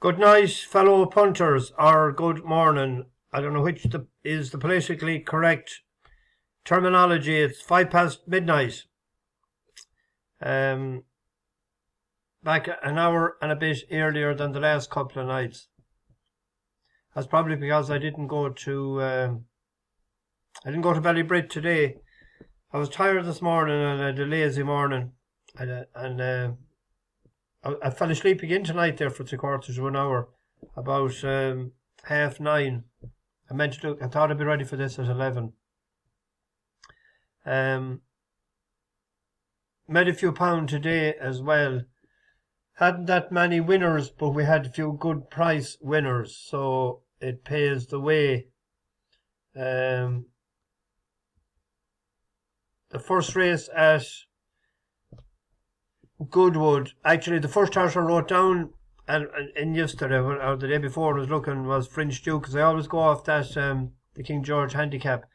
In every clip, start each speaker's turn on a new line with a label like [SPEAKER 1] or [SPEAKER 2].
[SPEAKER 1] Good night, fellow punters, or good morning. I don't know which is the politically correct terminology. It's midnight. Back an hour and a bit earlier than the last couple of nights. That's probably because I didn't go to Ballybrit today. I was tired this morning and I had a lazy morning, and I fell asleep again tonight there for 3/4 of an hour, about 9:30. I thought I'd be ready for this at 11. Made a few pound today as well. Hadn't that many winners, but we had a few good price winners, so it pays the way. The first race at Goodwood, actually the first horse I wrote down in yesterday or the day before I was looking was French Duke, because I always go off that the King George Handicap,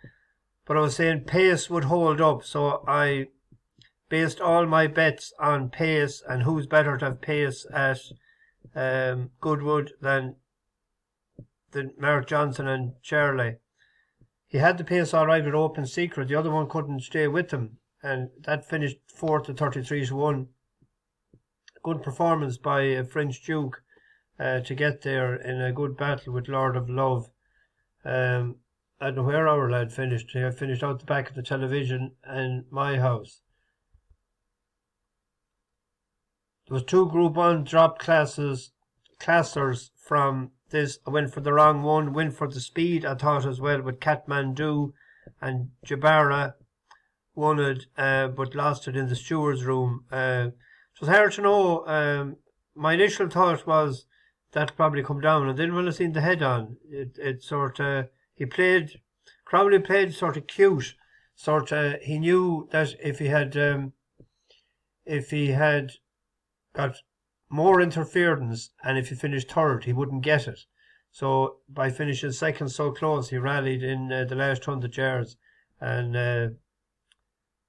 [SPEAKER 1] but I was saying pace would hold up, so I based all my bets on pace and who's better to have pace at Goodwood than Mark Johnson and Charlie. He had the pace all right with Open Secret. The other one couldn't stay with him, and that finished 4th at 33-1. Good performance by French Duke to get there in a good battle with Lord of Love. I don't know where our lad finished. He finished out the back of the television in my house. There was 2 Group 1 drop classers from this. I went for the wrong one. Went for the speed, I thought, as well, with Kathmandu and Jabara. Won it, but lost it in the steward's room. It was hard to know. My initial thought was that probably come down, and then when I seen the head on, it sort of, Crowley played sort of cute. He knew that if he had got more interference and if he finished third, he wouldn't get it. So by finishing second so close, he rallied in the last 100 yards, and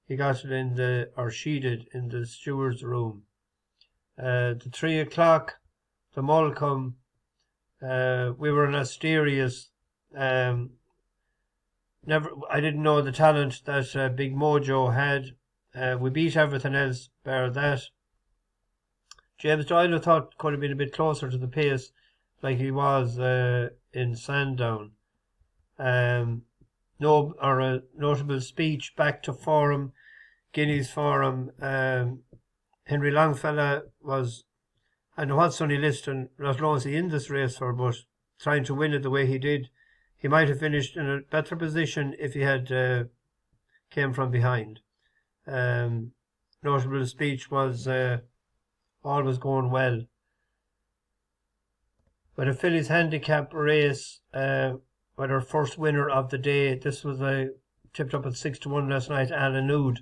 [SPEAKER 1] he got it she did, in the steward's room. The 3 o'clock, the Molecombe, we were in Asterius. I didn't know the talent that Big Mojo had. We beat everything else, bar that. James Doyle, I thought, could have been a bit closer to the pace, like he was in Sandown. A notable speech back to Forum, Guineas Forum. Henry Longfellow was, I don't know what Sonny Liston, not long as he in this race for, but trying to win it the way he did. He might have finished in a better position if he had came from behind. Notable speech was always going well. But a Phillies handicap race, with our first winner of the day. This was tipped up at 6-1 last night, Alan Oud.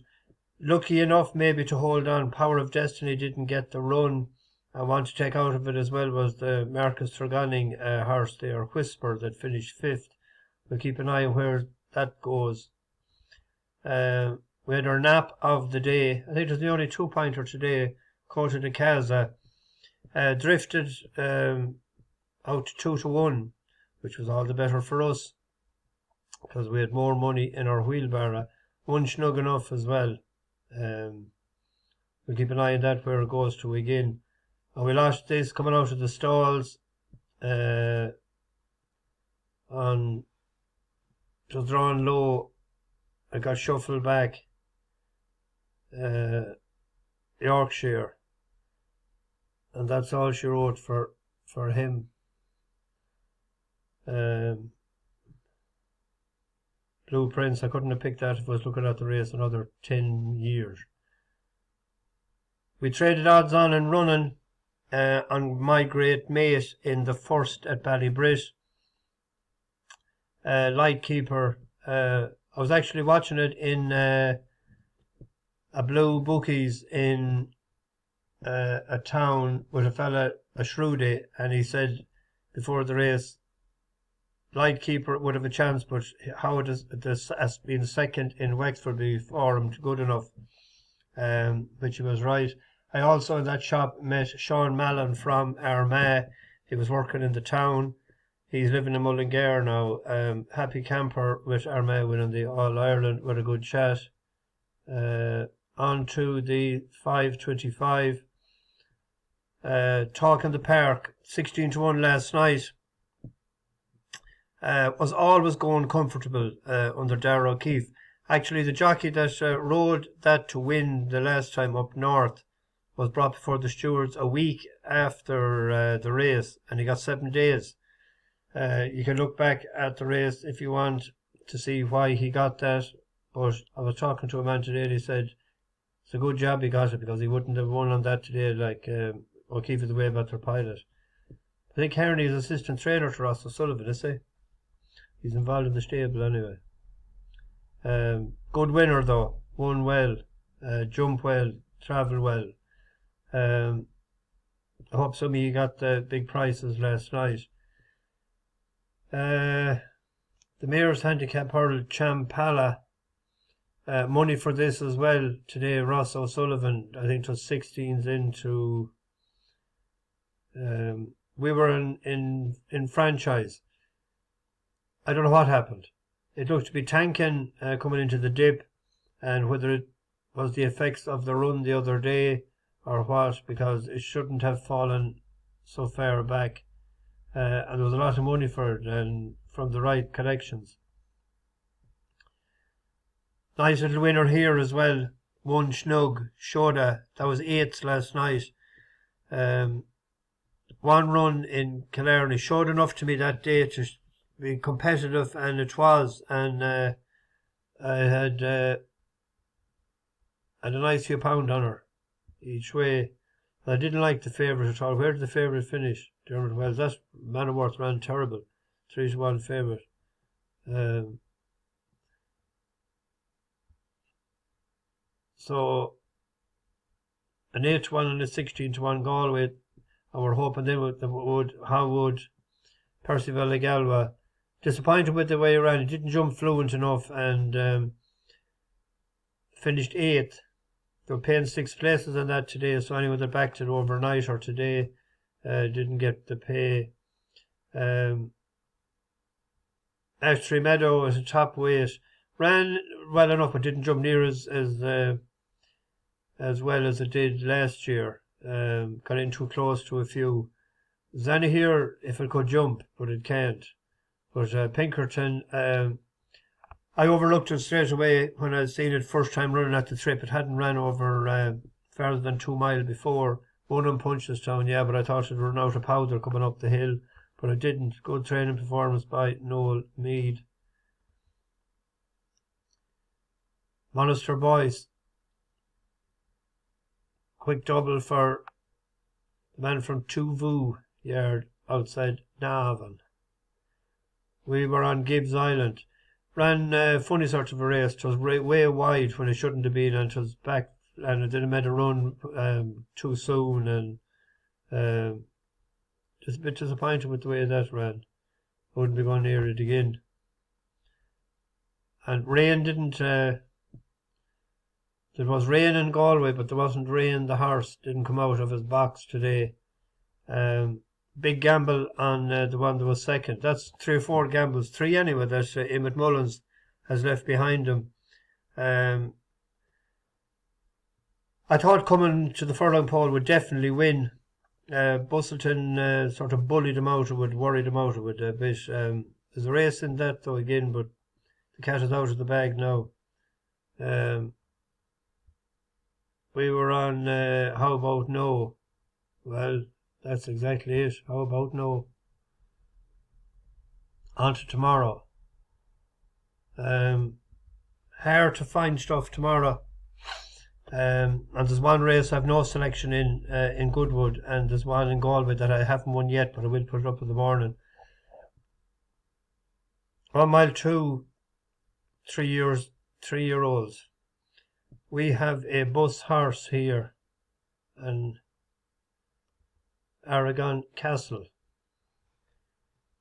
[SPEAKER 1] Lucky enough maybe to hold on. Power of Destiny didn't get the run. I want to take out of it as well was the Marcus Tregonning horse there, Whisper, that finished 5th. We'll keep an eye on where that goes. We had our nap of the day. I think it was the only 2-pointer today. Cota de Casa drifted out 2-1, which was all the better for us because we had more money in our wheelbarrow. One snug enough as well. We'll keep an eye on that where it goes to again. And we lost this coming out of the stalls on just drawn low. I got shuffled back. Yorkshire, and that's all she wrote for him. Blueprints, I couldn't have picked that if I was looking at the race another 10 years. We traded odds on and running on My Great Mate in the first at Ballybrit. Lightkeeper, I was actually watching it in a Blue Bookies in a town with a fella, a Shrudy, and he said before the race, Lightkeeper would have a chance, but how it has been second in Wexford before him good enough, which he was right. I also in that shop met Sean Mallon from Armagh. He was working in the town. He's living in Mullingar now. Happy camper with Armagh winning the All-Ireland with a good chat. On to the 5:25. Talk in the Park, 16-1 last night. Was always going comfortable under Darragh O'Keefe. Actually, the jockey that rode that to win the last time up north was brought before the stewards a week after the race, and he got 7 days. You can look back at the race if you want to see why he got that. But I was talking to a man today, and he said it's a good job he got it, because he wouldn't have won on that today. Like O'Keefe is away about their pilot. I think Kearney is assistant trainer to Ross O'Sullivan, is he? He's involved in the stable anyway. Good winner though, won well, jump well, travel well. I hope some of you got the big prizes last night. The Mayor's Handicap hurled Champala. Money for this as well today. Ross O'Sullivan, I think it was 16s into. We were in franchise. I don't know what happened. It looked to be tanking coming into the dip, and whether it was the effects of the run the other day or what, because it shouldn't have fallen so far back. And there was a lot of money for it, and from the right collections. Nice little winner here as well. One Snug, Shoda. That was 8th last night. One run in Killarney showed enough to me that day to be competitive, and it was. And I had a nice few pound on her each way. I didn't like the favourite at all. Where did the favourite finish? Dermot Wells. That's Manaworth ran terrible. 3-1 favourite. So an 8-1 and a 16-1 Galway, and we're hoping they would Percival Galway. Disappointed with the way he ran. He didn't jump fluent enough, and finished 8th. They were paying 6 places on that today, so anyone that backed it overnight or today didn't get the pay. Ashtree Meadow as a top weight ran well enough, but didn't jump near as well as it did last year. Got in too close to a few. Zanny here, if it could jump, but it can't. But Pinkerton, I overlooked it straight away when I seen it first time running at the trip. It hadn't ran over further than 2 miles before. Won in Punchestown, yeah, but I thought it'd run out of powder coming up the hill, but it didn't. Good training performance by Noel Mead. Monaster Boys. Quick double for the man from Tuvu Yard outside Navan. We were on Gibbs Island. Ran funny sort of a race. It was way wide when it shouldn't have been, and it was back, and it didn't make a run too soon, and just a bit disappointed with the way that ran. Wouldn't be going near it again. And rain didn't. There was rain in Galway, but there wasn't rain. The horse didn't come out of his box today. Big gamble on the one that was second. That's 3 or 4 gambles. 3 anyway that Emmett Mullins has left behind him. I thought coming to the furlong pole would definitely win. Bustleton sort of bullied him out of it, worried him out of it a bit. There's a race in that though again, but the cat is out of the bag now. We were on How About No? Well, that's exactly it. How about no? On to tomorrow. Hard to find stuff tomorrow. And there's one race I have no selection in Goodwood, and there's one in Galway that I haven't won yet, but I will put it up in the morning. 1 mile 2, 3-year-olds. We have a bus horse here, and Aragorn Castle.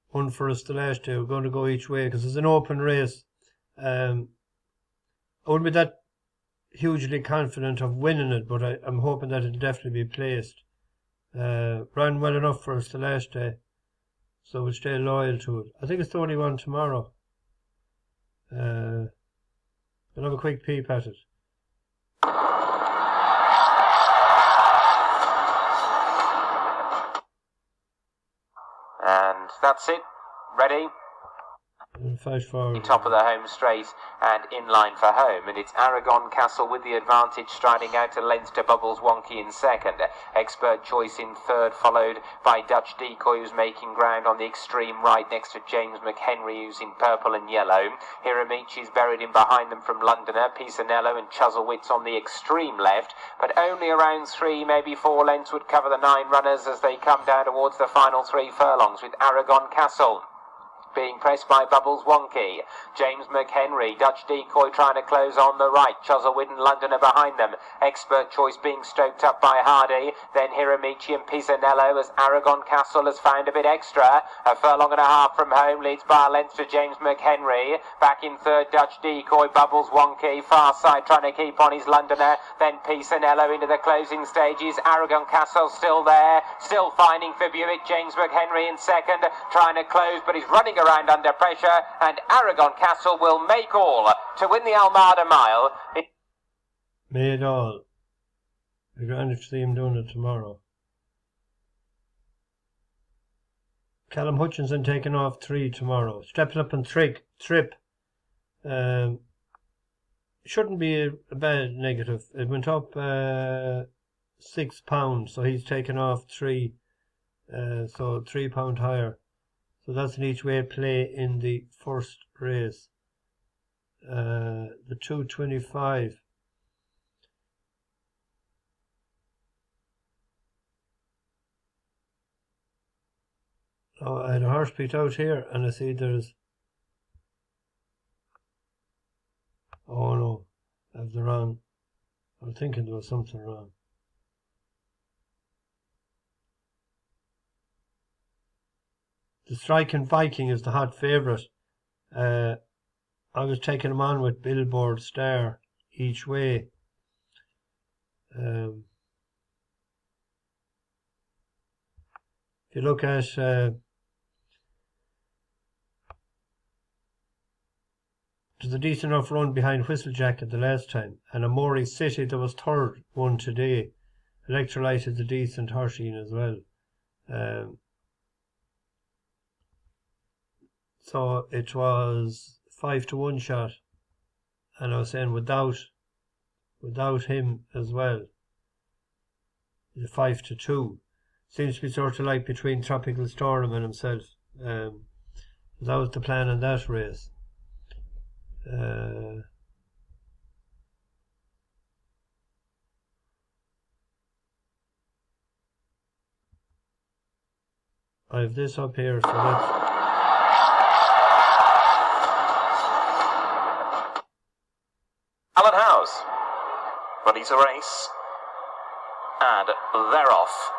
[SPEAKER 1] One for us the last day. We're going to go each way because it's an open race. I wouldn't be that hugely confident of winning it, but I'm hoping that it'll definitely be placed. Ran well enough for us the last day, so we'll stay loyal to it. I think it's the only one tomorrow. We'll have a quick peep at it.
[SPEAKER 2] And that's it. Ready?
[SPEAKER 1] Fight forward.
[SPEAKER 2] Top of the home straight and in line for home, and it's Aragorn Castle with the advantage, striding out to length to Bubbles Wonky in second. Expert Choice in third, followed by Dutch Decoy, who's making ground on the extreme right next to James McHenry, who's in purple and yellow. Hiramichi's buried in behind them from Londoner, Pisanello and Chuzzlewit's on the extreme left, but only around 3, maybe 4 lengths would cover the 9 runners as they come down towards the final 3 furlongs, with Aragorn Castle being pressed by Bubbles Wonky. James McHenry, Dutch Decoy trying to close on the right. Chuzzlewit and Londoner behind them. Expert Choice being stoked up by Hardy. Then Hiramichi and Pisanello as Aragorn Castle has found a bit extra. A furlong and a half from home, leads by a length to James McHenry. Back in third, Dutch Decoy, Bubbles Wonky. Far side trying to keep on his Londoner. Then Pisanello into the closing stages. Aragorn Castle still there. Still finding for Buick. James McHenry in second. Trying to close, but he's running around under pressure, and Aragorn Castle will make all to win the Almada Mile.
[SPEAKER 1] Meydaan. We're going to see him doing it tomorrow. Callum Hutchinson taking off 3 tomorrow. Stepping up and trip. Shouldn't be a bad negative. It went up £6, so he's taken off 3, so £3 higher. So that's an each way play in the first race. The 225. Oh, I had a horse picked out here, and I see there's. Oh no, I have the wrong. I was thinking there was something wrong. The Striking Viking is the hot favourite. I was taking him on with Billboard Star each way. If you look at there's a decent enough run behind Whistlejacket the last time, and a Mozzie City that was third one today. Electrolyte is a decent horsey as well. So it was 5-1 shot, and I was saying without him as well, it's 5-2. Seems to be sort of like between Tropical Storm and himself. That was the plan in that race. I have this up here, so let's.
[SPEAKER 3] Alan House, ready to race, and they're off.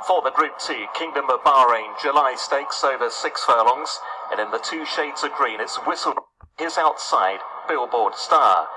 [SPEAKER 3] For the Group 2 Kingdom of Bahrain July Stakes over 6 furlongs, and in the 2 shades of green it's Whistle, his outside, Billboard Star.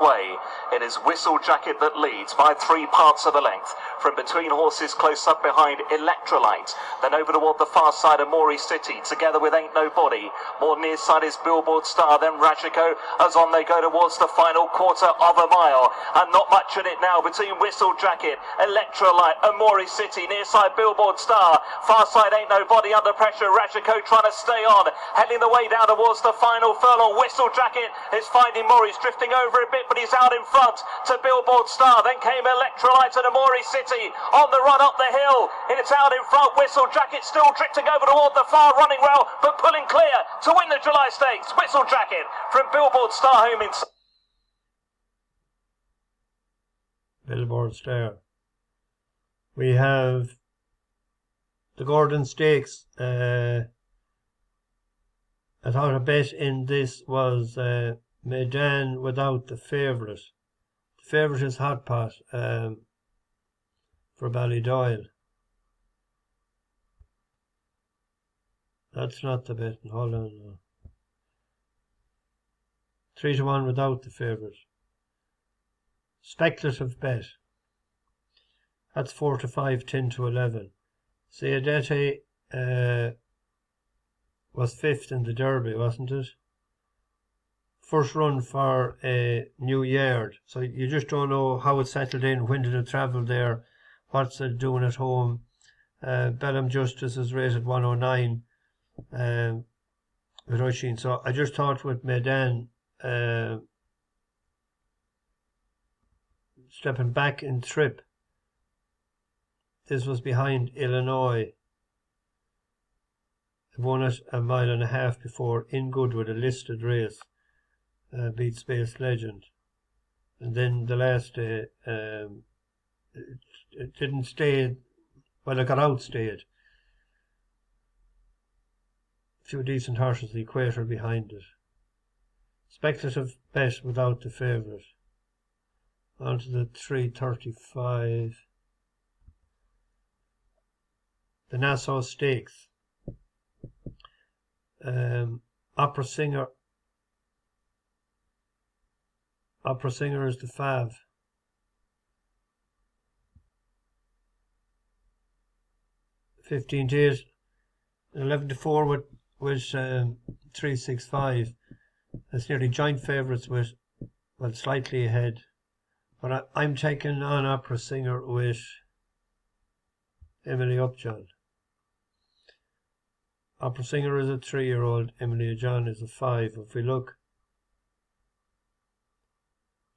[SPEAKER 3] Way, it is Whistlejacket that leads by 3 parts of a length. From between horses close up behind Electrolyte, then over toward the far side of Mozzie City, together with Ain't Nobody. More near side is Billboard Star, then Rajiko, as on they go towards the final quarter of a mile. And not much in it now between Whistlejacket, Electrolyte and Mozzie City. Near side Billboard Star, far side Ain't Nobody under pressure. Rajiko trying to stay on, heading the way down towards the final furlong. Whistlejacket is finding Mozzie's drifting over a bit, but he's out in front to Billboard Star. Then came Electrolyte and Mozzie City on the run up the hill, and it's out in front. Whistlejacket still drifting over toward the far, running well but pulling clear to win the July Stakes. Whistlejacket from Billboard Star home in.
[SPEAKER 1] Billboard Star. We have the Gordon Stakes. I thought a bet in this was Meydaan without the favourite. The favourite is Hot Pot for Ballydoyle. That's not the bet. Hold on. No. 3-1 without the favourite. Speculative bet. That's 4 to 5, 10 to 11. Sayadete was 5th in the Derby, wasn't it? First run for a new yard. So you just don't know how it settled in, when did it travel there, what's it doing at home. Bellam Justice is rated 109 with Oisin. So I just thought with Meydaan stepping back in trip, this was behind Illinois. It won it a mile and a half before in Goodwood, a listed race, beat Space Legend. And then the last day, it didn't stay, well, it got outstayed. A few decent horses, the Equator behind it. Speculative bet without the favourite. On to the 335. The Nassau Stakes. Opera Singer is the fav. 15 to 8, 11 to 4 with 365. That's nearly joint favourites with, well, slightly ahead. But I'm taking on Opera Singer with Emily Upjohn. Opera Singer is a 3-year-old, Emily Upjohn is a 5. If we look,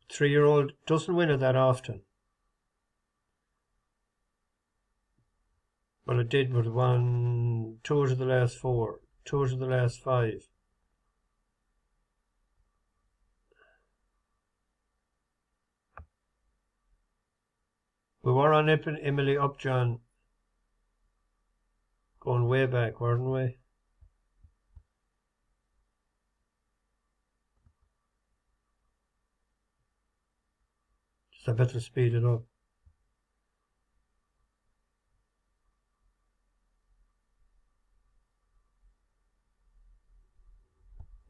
[SPEAKER 1] 3-year-old doesn't win it that often. Well, it did with 2 out of the last 4, 2 out of the last 5. We were on Emily Upjohn going way back, weren't we? Just I better speed it up.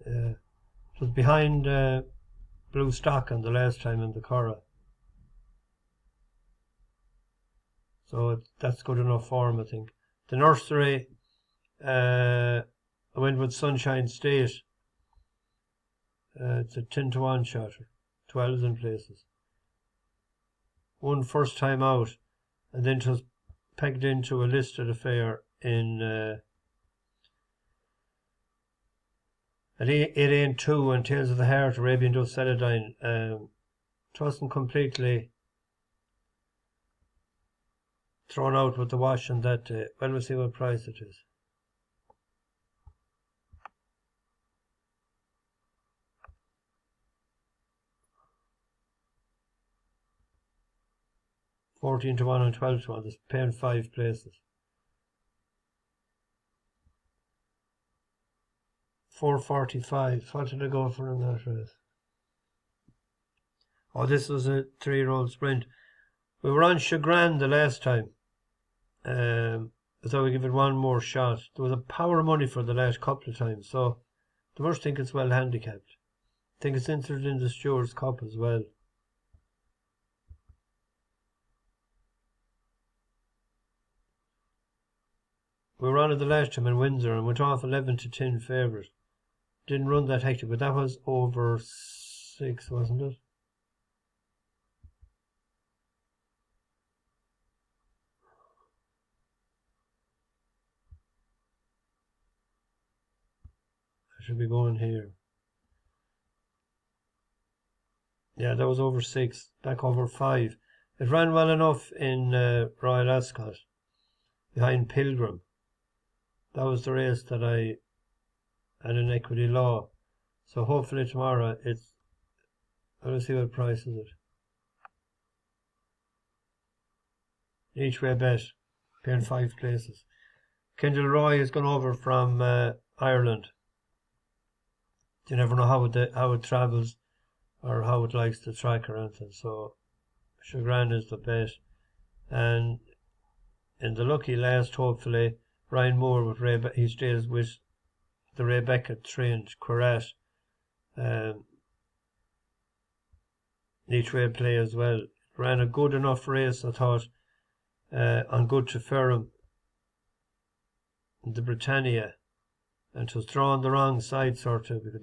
[SPEAKER 1] It was behind Blue Stock on the last time in the Qirat. So that's good enough form, I think. The nursery, I went with Sunshine State. It's a 10 to 1 shot, 12 in places. Won first time out, and then just pegged into a listed affair in at 8-2 and Tales of the Heart, Arabian Dust Celadine. It wasn't completely thrown out with the wash on that day. Well, we'll see what price it is. $14 to 1 and 12 to 1. There's paying 5 places. 445. What did I go for in that race? Oh, this was a 3-year-old sprint. We were on Shagrann the last time. I thought we'd give it one more shot. There was a power of money for the last couple of times, so the must think it's well handicapped. I think it's entered in the Stewards Cup as well. We were on it the last time in Windsor and went off 11 to 10 favourite. Didn't run that hectic, but that was over 6, wasn't it? I should be going here. Yeah, that was over 6, back over 5. It ran well enough in Royal Ascot, behind Pilgrim. That was the race that I had an equity law. So hopefully tomorrow it's, I'll see what price is it. Each way bet, paying 5 places. Kendall Roy has gone over from Ireland. You never know how it travels or how it likes the track or anything. So Shagrann is the bet. And in the lucky last, hopefully, Ryan Moore with he stays with the Rebecca trained Qirat. Each way play as well. Ran a good enough race, I thought. on Good to Ferrum in the Britannia, and it was drawn the wrong side sort of, because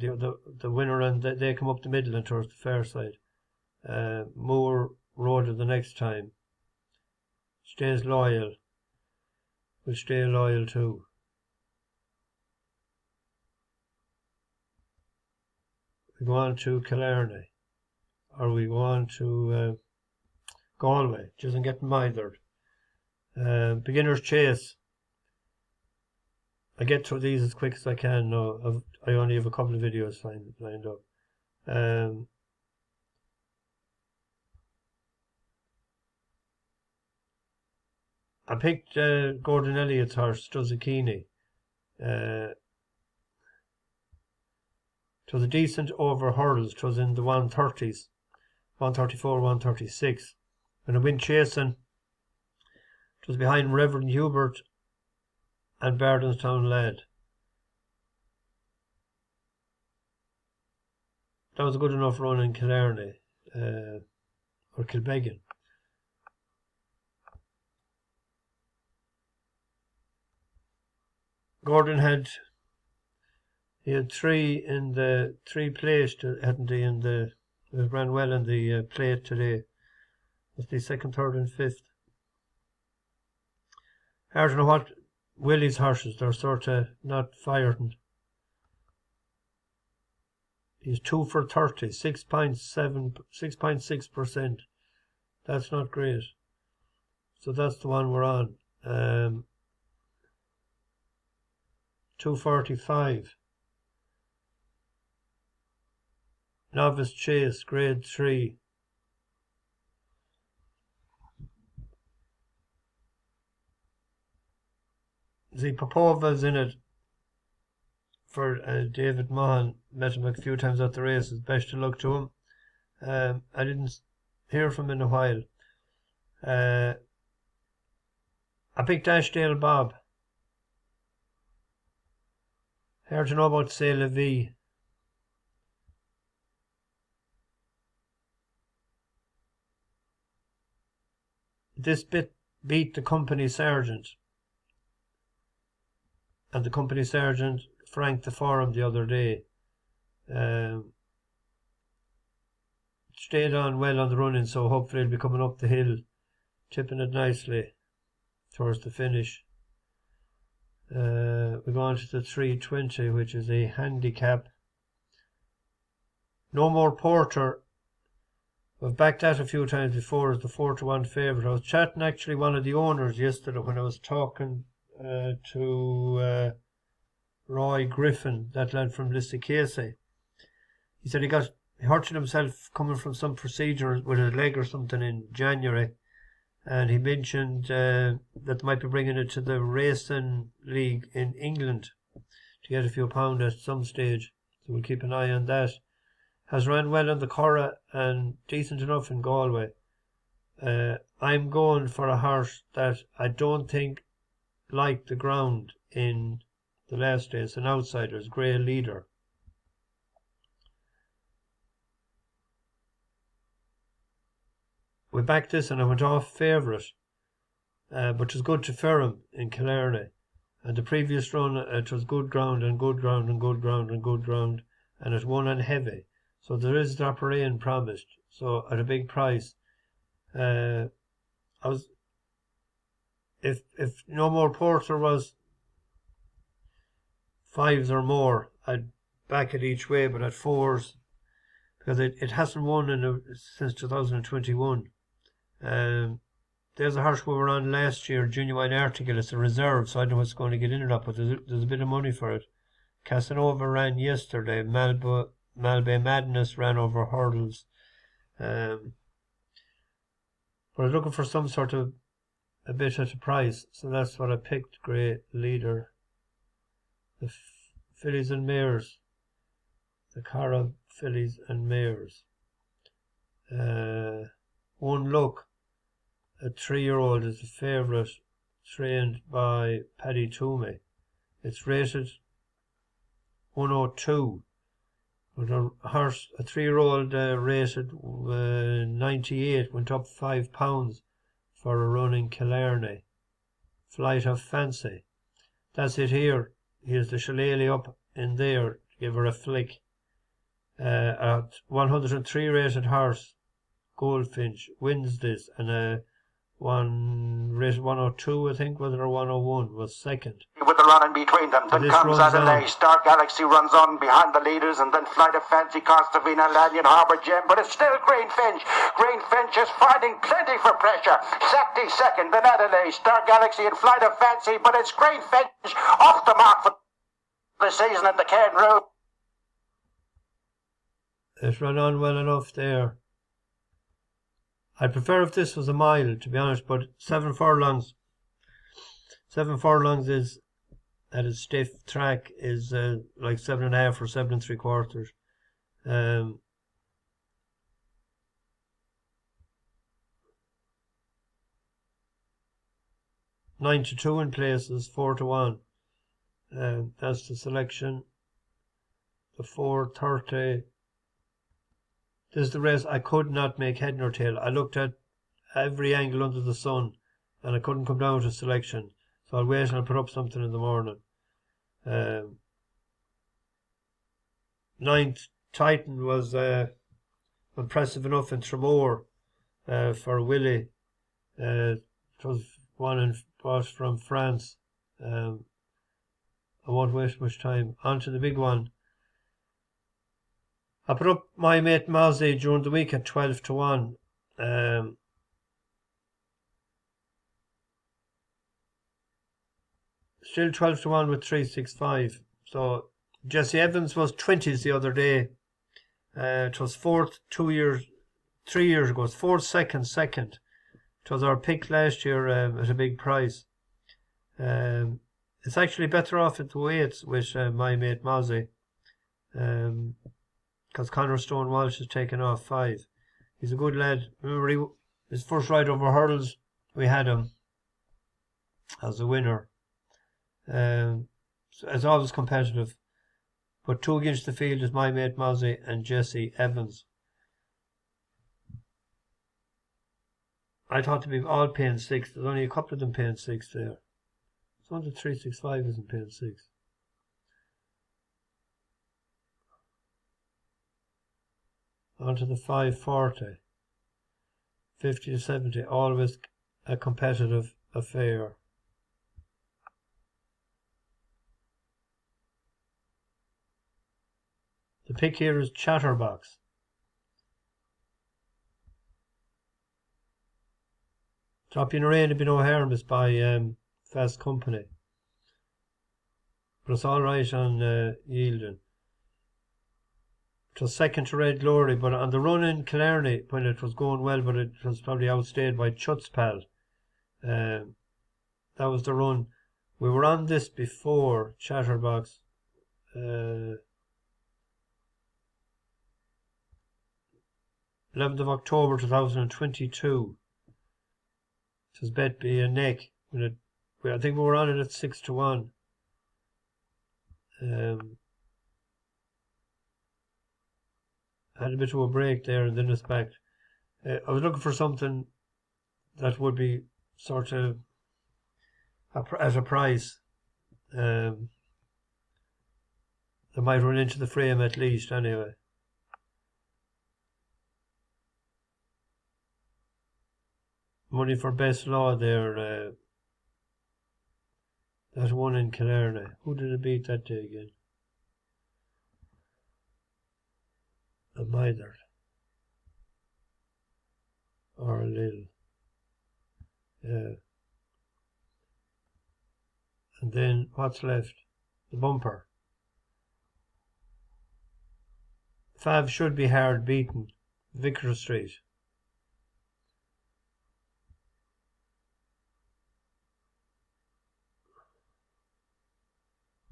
[SPEAKER 1] the winner and they come up the middle and towards the fair side. Moore rode it the next time. Stays loyal. Will stay loyal too. We go on to Killarney, or we go on to Galway, which isn't getting mithered. Beginner's Chase. I get through these as quick as I can now. I only have a couple of videos lined up. I picked Gordon Elliott's horse, Stuzzikini. It was a decent over hurdles. It was in the 130s, 134, 136. And I went chasing. It was behind Reverend Hubert and Bardenstown Lad. That was a good enough run in Killarney, or Kilbeggan. Gordon had three placed, hadn't he? It ran well in the plate today. Was the second, third, and fifth. I don't know what Willie's horses, they're sort of not firing. He's 2 for 30, 6.6%. That's not great. So that's the one we're on. 245. Novice Chase, grade 3. The Popova's in it for David Mahan. Met him a few times at the races. Best of luck to him. I didn't hear from him in a while. I picked Ashdale Bob. Heard you know about C'est La Vie. This bit beat the company sergeant. And the company sergeant franked the forum the other day. Stayed on well on the running, so hopefully it'll be coming up the hill, tipping it nicely towards the finish. We go on to the 320, which is a handicap. No More Porter. We've backed that a few times before as the 4-1 favourite. I was chatting actually one of the owners yesterday when I was talking to Roy Griffin, that lad from Listicasey. He said he hurted himself coming from some procedure with a leg or something in January, and he mentioned that they might be bringing it to the racing league in England to get a few pound at some stage, so we'll keep an eye on that. Has ran well on the Qirat and decent enough in Galway. I'm going for a horse that I don't think liked the ground in the last race, an outsider's Grey Leader. We backed this and I went off favourite, but it was Good to Ferrum in Killarney. And the previous run, it was good ground and good ground and good ground and good ground, and it won on heavy. So there is drop rain promised, so at a big price. If No More Porter was 5s or more, I'd back it each way, but at 4s, because it hasn't won since 2021. There's a horse we were on last year, Genuine Article. It's a reserve, so I don't know what's going to get in it up, but there's a bit of money for it. Casanova ran yesterday. Malbay Madness ran over hurdles. But I was looking for some sort of a bit at a price, so that's what I picked. Grey Leader. The fillies and mares. The Cara fillies and mares. One Look, a 3-year-old, is the favourite, trained by Paddy Toomey. It's rated 102. But a horse, a 3-year-old rated 98, went up £5 for a run in Killarney. Flight of Fancy. That's it here. Here's the shillelagh up in there to give her a flick. At 103 rated horse, Goldfinch wins this, and one race 102, I think, whether or 101 was second.
[SPEAKER 4] With the running between them, then comes Adelaide. Star Galaxy runs on behind the leaders, and then Flight of Fancy, Constavina, Lanyon, Harbour Gem, but it's still Greenfinch. Greenfinch is finding plenty for pressure. Sacti second, then Adelaide, Star Galaxy and Flight of Fancy, but it's Greenfinch off the mark for the season in the Cairn Road.
[SPEAKER 1] It ran on well enough there. I'd prefer if this was a mile, to be honest, but 7 furlongs. 7 furlongs is, at a stiff track, is like 7.5 or 7 3/4. 9-2 in places, 4-1. That's the selection. The 4:30. This is the race I could not make head nor tail. I looked at every angle under the sun and I couldn't come down to selection. So I'll wait and I'll put up something in the morning. 9th Titan was impressive enough in Tremor for Willie. It was from France. I won't waste much time. On to the big one. I put up my mate Mozzie during the week at 12-1. Still 12-1 with 365. So Jesse Evans was 20s the other day. It was 4th 3 years ago. It's 4th second. It was our pick last year at a big price. It's actually better off at the weights with my mate Mozzie. Because Conor Stone Walsh has taken off 5. He's a good lad. Remember, his first ride over hurdles, we had him as a winner. So it's always competitive. But 2 against the field is my mate Mozzie and Jesse Evans. I thought to be all paying 6. There's only a couple of them paying 6 there. It's only 365 isn't paying 6. On to the 540. 50-70, always a competitive affair. The pick here is Chatterbox. Dropping a rain to be no harm is by Fast Company. But it's alright on yielding. It was second to Red Glory, but on the run in Killarney, when it was going well, but it was probably outstayed by Chutspal. That was the run. We were on this before, Chatterbox. 11th of October 2022. It was bet be a neck. I think we were on it at 6-1. Had a bit of a break there and then it's back. I was looking for something that would be sort of at a price. That might run into the frame at least anyway. Money for best law there. That one in Killarney. Who did it beat that day again? A Meydaan. Or a Lil. And then what's left? The bumper. Fav should be hard beaten. Vicar Street.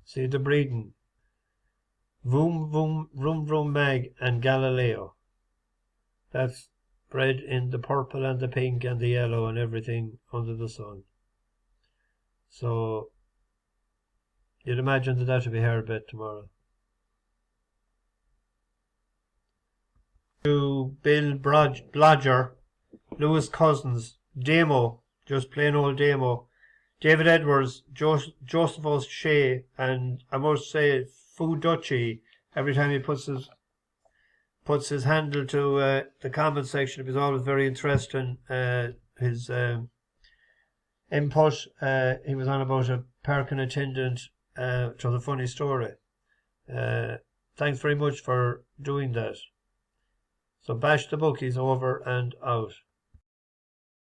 [SPEAKER 1] See the breeding. Vroom, vroom, vroom, vroom, mag and Galileo. That's bred in the purple and the pink and the yellow and everything under the sun. So you'd imagine that would be hard bet tomorrow. To Bill Blodger, Lewis Cousins, Demo, just plain old Damo. David Edwards, Joseph O'Shea, and I must say, Fu Duchy, every time he puts his handle to the comment section, it was always very interesting. His input, he was on about a parking attendant, which was a funny story. Thanks very much for doing that. So Bash the Bookies over and out.